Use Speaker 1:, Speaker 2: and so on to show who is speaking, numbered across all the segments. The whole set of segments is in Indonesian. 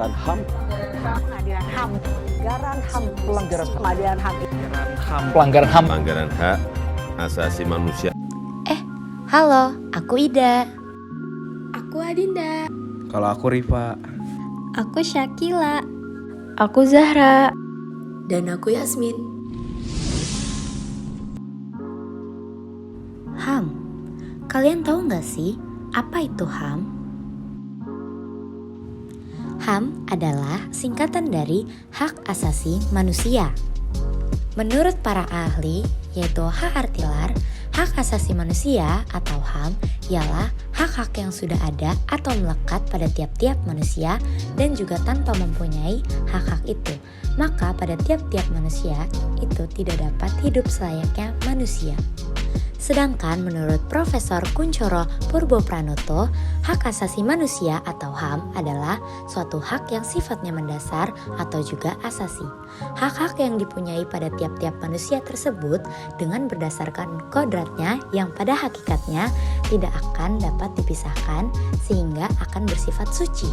Speaker 1: pelanggaran HAM.
Speaker 2: Pengadilan HAM. Pelanggaran HAM.
Speaker 1: Pelanggaran HAM.
Speaker 2: Pengadilan HAM.
Speaker 1: Pelanggaran HAM.
Speaker 3: Pelanggaran hak asasi manusia.
Speaker 4: Halo, aku Ida.
Speaker 5: Aku Adinda.
Speaker 6: Kalau aku Rifa.
Speaker 5: Aku Syakila.
Speaker 7: Aku Zahra.
Speaker 5: Dan aku Yasmin.
Speaker 4: HAM. Kalian tahu nggak sih apa itu HAM? HAM adalah singkatan dari Hak Asasi Manusia. Menurut para ahli, yaitu hak artilar, hak asasi manusia atau HAM ialah hak-hak yang sudah ada atau melekat pada tiap-tiap manusia dan juga tanpa mempunyai hak-hak itu. Maka pada tiap-tiap manusia itu tidak dapat hidup selayaknya manusia. Sedangkan menurut Profesor Kuncoro Purbopranoto, hak asasi manusia atau HAM adalah suatu hak yang sifatnya mendasar atau juga asasi. Hak-hak yang dipunyai pada tiap-tiap manusia tersebut dengan berdasarkan kodratnya yang pada hakikatnya tidak akan dapat dipisahkan sehingga akan bersifat suci.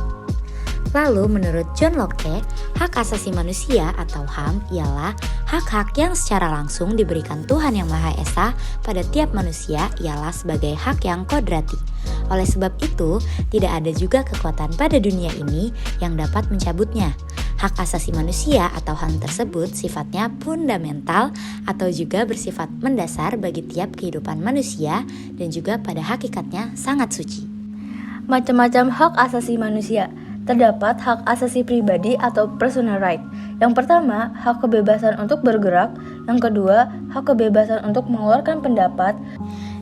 Speaker 4: Lalu menurut John Locke, hak asasi manusia atau HAM ialah hak-hak yang secara langsung diberikan Tuhan Yang Maha Esa pada tiap manusia ialah sebagai hak yang kodrati. Oleh sebab itu, tidak ada juga kekuatan pada dunia ini yang dapat mencabutnya. Hak asasi manusia atau HAM tersebut sifatnya fundamental atau juga bersifat mendasar bagi tiap kehidupan manusia dan juga pada hakikatnya sangat suci.
Speaker 7: Macam-macam hak asasi manusia. Terdapat hak asasi pribadi atau personal right. Yang pertama, hak kebebasan untuk bergerak. Yang kedua, hak kebebasan untuk mengeluarkan pendapat.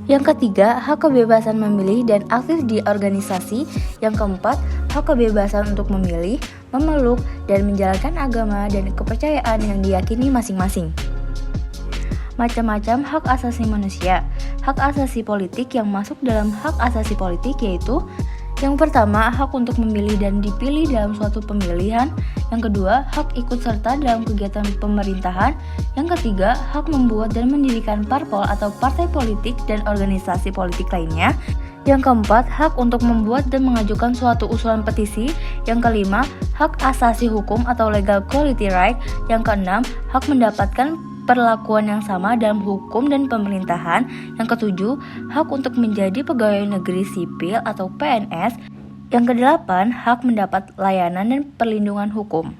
Speaker 7: Yang ketiga, hak kebebasan memilih dan aktif di organisasi. Yang keempat, hak kebebasan untuk memilih, memeluk, dan menjalankan agama dan kepercayaan yang diyakini masing-masing. Macam-macam hak asasi manusia. Hak asasi politik yang masuk dalam hak asasi politik yaitu: yang pertama, hak untuk memilih dan dipilih dalam suatu pemilihan. Yang kedua, hak ikut serta dalam kegiatan pemerintahan. Yang ketiga, hak membuat dan mendirikan parpol atau partai politik dan organisasi politik lainnya. Yang keempat, hak untuk membuat dan mengajukan suatu usulan petisi. Yang kelima, hak asasi hukum atau legal quality right. Yang keenam, hak mendapatkan perlakuan yang sama dalam hukum dan pemerintahan. Yang ketujuh, hak untuk menjadi pegawai negeri sipil atau PNS. Yang kedelapan, hak mendapat layanan dan perlindungan hukum.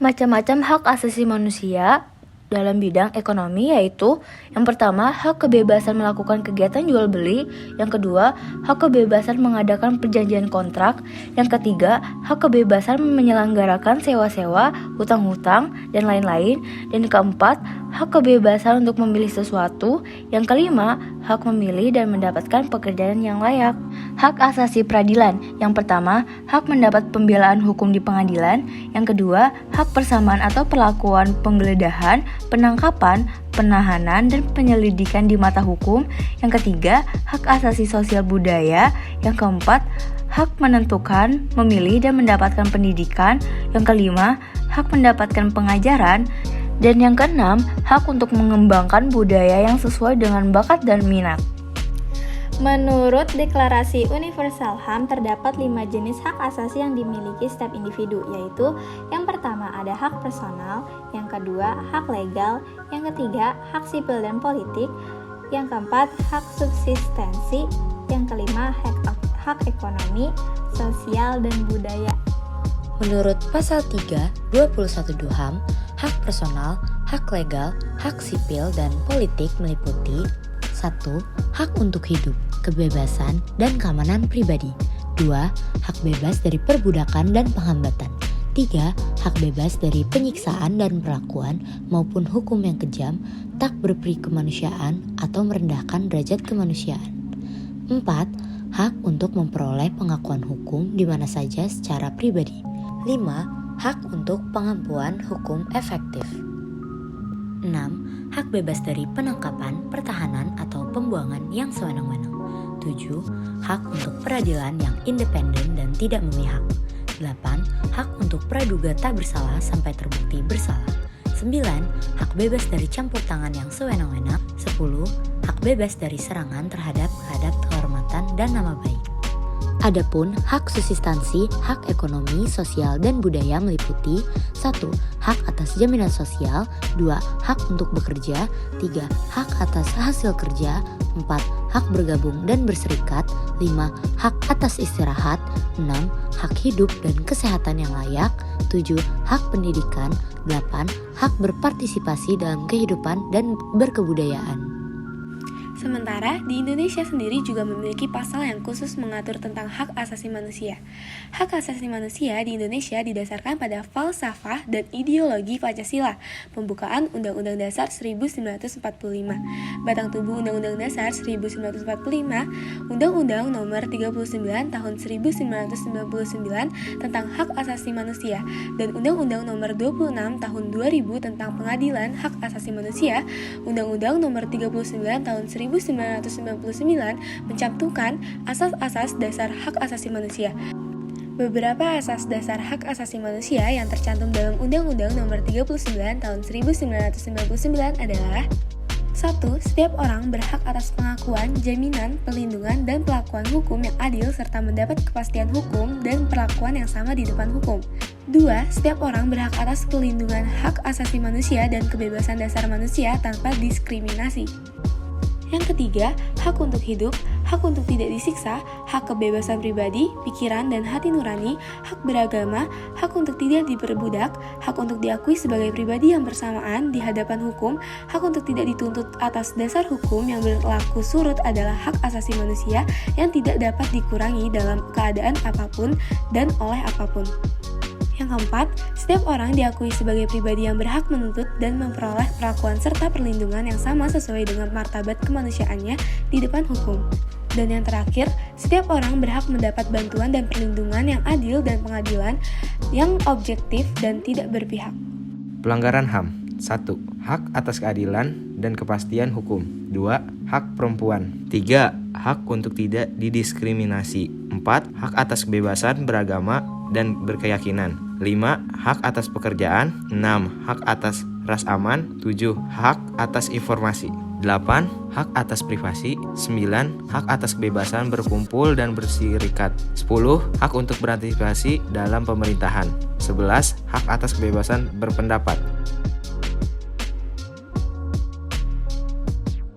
Speaker 7: Macam-macam hak asasi manusia dalam bidang ekonomi yaitu: yang pertama, hak kebebasan melakukan kegiatan jual beli. Yang kedua, hak kebebasan mengadakan perjanjian kontrak. Yang ketiga, hak kebebasan menyelenggarakan sewa-sewa, hutang-hutang, dan lain-lain. Dan keempat, hak kebebasan untuk memilih sesuatu. Yang kelima, hak memilih dan mendapatkan pekerjaan yang layak. Hak asasi peradilan. Yang pertama, hak mendapat pembelaan hukum di pengadilan. Yang kedua, hak persamaan atau perlakuan penggeledahan, penangkapan, penahanan, dan penyelidikan di mata hukum. Yang ketiga, hak asasi sosial budaya. Yang keempat, hak menentukan, memilih, dan mendapatkan pendidikan. Yang kelima, hak mendapatkan pengajaran. Dan yang keenam, hak untuk mengembangkan budaya yang sesuai dengan bakat dan minat.
Speaker 5: Menurut Deklarasi Universal HAM, terdapat 5 jenis hak asasi yang dimiliki setiap individu, yaitu: yang pertama ada hak personal, yang kedua hak legal, yang ketiga hak sipil dan politik, yang keempat hak subsistensi, yang kelima hak ekonomi, sosial, dan budaya.
Speaker 4: Menurut pasal 3, 21 HAM, hak personal, hak legal, hak sipil, dan politik meliputi: 1. Hak untuk hidup, kebebasan, dan keamanan pribadi. 2. Hak bebas dari perbudakan dan penghambatan. 3. Hak bebas dari penyiksaan dan perlakuan maupun hukum yang kejam, tak berperi kemanusiaan atau merendahkan derajat kemanusiaan. 4. Hak untuk memperoleh pengakuan hukum di mana saja secara pribadi. 5. Hak untuk pengampuan hukum efektif. 6. Hak bebas dari penangkapan, pertahanan, atau pembuangan yang sewenang-wenang. 7. Hak untuk peradilan yang independen dan tidak memihak. 8. Hak untuk praduga tak bersalah sampai terbukti bersalah. 9. Hak bebas dari campur tangan yang sewenang-wenang. 10. Hak bebas dari serangan terhadap kehormatan dan nama baik. Adapun hak substansi, hak ekonomi, sosial, dan budaya meliputi 1. Hak atas jaminan sosial, 2. Hak untuk bekerja, 3. Hak atas hasil kerja, 4. Hak bergabung dan berserikat, 5. Hak atas istirahat, 6. Hak hidup dan kesehatan yang layak, 7. Hak pendidikan, 8. Hak berpartisipasi dalam kehidupan dan berkebudayaan.
Speaker 6: Sementara di Indonesia sendiri juga memiliki pasal yang khusus mengatur tentang hak asasi manusia. Hak asasi manusia di Indonesia didasarkan pada falsafah dan ideologi Pancasila, pembukaan Undang-Undang Dasar 1945, batang tubuh Undang-Undang Dasar 1945, Undang-Undang Nomor 39 Tahun 1999 tentang Hak Asasi Manusia, dan Undang-Undang Nomor 26 Tahun 2000 tentang Pengadilan Hak Asasi Manusia, Undang-Undang Nomor 39 Tahun 1999 mencantumkan asas-asas dasar hak asasi manusia. Beberapa asas dasar hak asasi manusia yang tercantum dalam Undang-Undang Nomor 39 Tahun 1999 adalah 1. Setiap orang berhak atas pengakuan, jaminan, perlindungan, dan pelakuan hukum yang adil serta mendapat kepastian hukum dan perlakuan yang sama di depan hukum. 2. Setiap orang berhak atas perlindungan hak asasi manusia dan kebebasan dasar manusia tanpa diskriminasi. Yang ketiga, hak untuk hidup, hak untuk tidak disiksa, hak kebebasan pribadi, pikiran, dan hati nurani, hak beragama, hak untuk tidak diperbudak, hak untuk diakui sebagai pribadi yang bersamaan di hadapan hukum, hak untuk tidak dituntut atas dasar hukum yang berlaku surut adalah hak asasi manusia yang tidak dapat dikurangi dalam keadaan apapun dan oleh apapun. Yang keempat, setiap orang diakui sebagai pribadi yang berhak menuntut dan memperoleh perlakuan serta perlindungan yang sama sesuai dengan martabat kemanusiaannya di depan hukum. Dan yang terakhir, setiap orang berhak mendapat bantuan dan perlindungan yang adil dan pengadilan yang objektif dan tidak berpihak.
Speaker 8: Pelanggaran HAM. 1. Hak atas keadilan dan kepastian hukum. 2. Hak perempuan. 3. Hak untuk tidak didiskriminasi. 4. Hak atas kebebasan beragama dan berkeyakinan. 5. Hak atas pekerjaan. 6. Hak atas ras aman. 7. Hak atas informasi. 8. Hak atas privasi. 9. Hak atas kebebasan berkumpul dan berserikat. 10. Hak untuk berpartisipasi dalam pemerintahan. 11. Hak atas kebebasan berpendapat.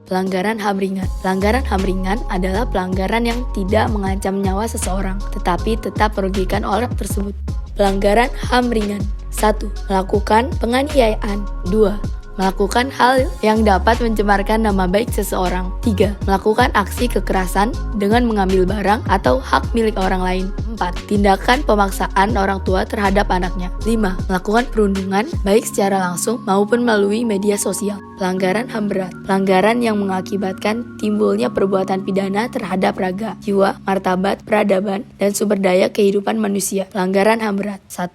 Speaker 9: Pelanggaran HAM ringan. Pelanggaran HAM ringan adalah pelanggaran yang tidak mengancam nyawa seseorang, tetapi tetap merugikan orang tersebut. Pelanggaran HAM ringan. 1. Melakukan penganiayaan. 2. Melakukan hal yang dapat mencemarkan nama baik seseorang. 3. Melakukan aksi kekerasan dengan mengambil barang atau hak milik orang lain. 4. Tindakan pemaksaan orang tua terhadap anaknya. 5. Melakukan perundungan baik secara langsung maupun melalui media sosial. Pelanggaran HAM berat. Pelanggaran yang mengakibatkan timbulnya perbuatan pidana terhadap raga, jiwa, martabat, peradaban, dan sumber daya kehidupan manusia. Pelanggaran HAM berat. 1.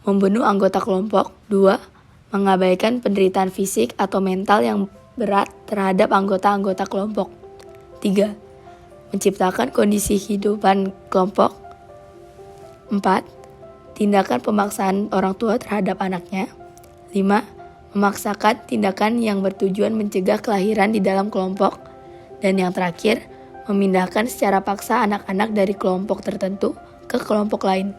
Speaker 9: Membunuh anggota kelompok. 2. Mengabaikan penderitaan fisik atau mental yang berat terhadap anggota-anggota kelompok. 3. Menciptakan kondisi kehidupan kelompok. 4. Tindakan pemaksaan orang tua terhadap anaknya. 5. Memaksakan tindakan yang bertujuan mencegah kelahiran di dalam kelompok. Dan yang terakhir, memindahkan secara paksa anak-anak dari kelompok tertentu ke kelompok lain.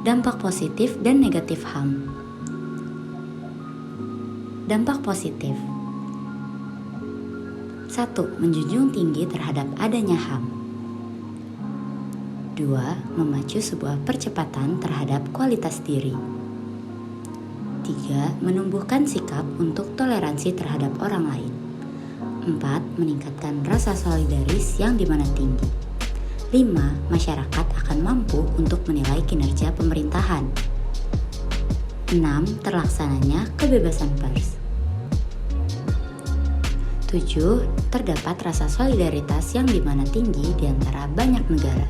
Speaker 4: Dampak positif dan negatif HAM. Dampak positif. 1. Menjunjung tinggi terhadap adanya HAM. 2. Memacu sebuah percepatan terhadap kualitas diri. 3. Menumbuhkan sikap untuk toleransi terhadap orang lain. 4. Meningkatkan rasa solidaris yang dimana tinggi. 5. Masyarakat akan mampu untuk menilai kinerja pemerintahan. 6. Terlaksananya kebebasan pers. 7. Terdapat rasa solidaritas yang dimana tinggi di antara banyak negara.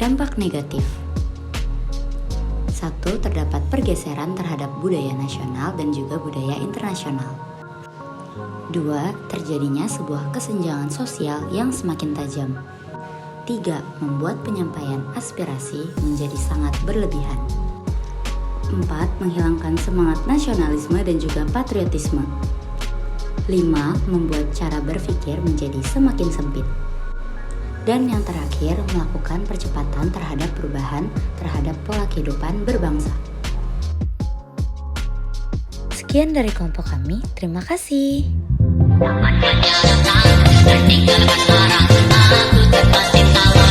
Speaker 4: Dampak negatif. 1. Terdapat pergeseran terhadap budaya nasional dan juga budaya internasional. 2. Terjadinya sebuah kesenjangan sosial yang semakin tajam. 3. Membuat penyampaian aspirasi menjadi sangat berlebihan. 4. Menghilangkan semangat nasionalisme dan juga patriotisme. 5. Membuat cara berpikir menjadi semakin sempit. Dan yang terakhir, melakukan percepatan terhadap perubahan terhadap pola kehidupan berbangsa. Sekian dari kelompok kami, terima kasih.
Speaker 10: Tertinggalkan orang, aku pasti tahu,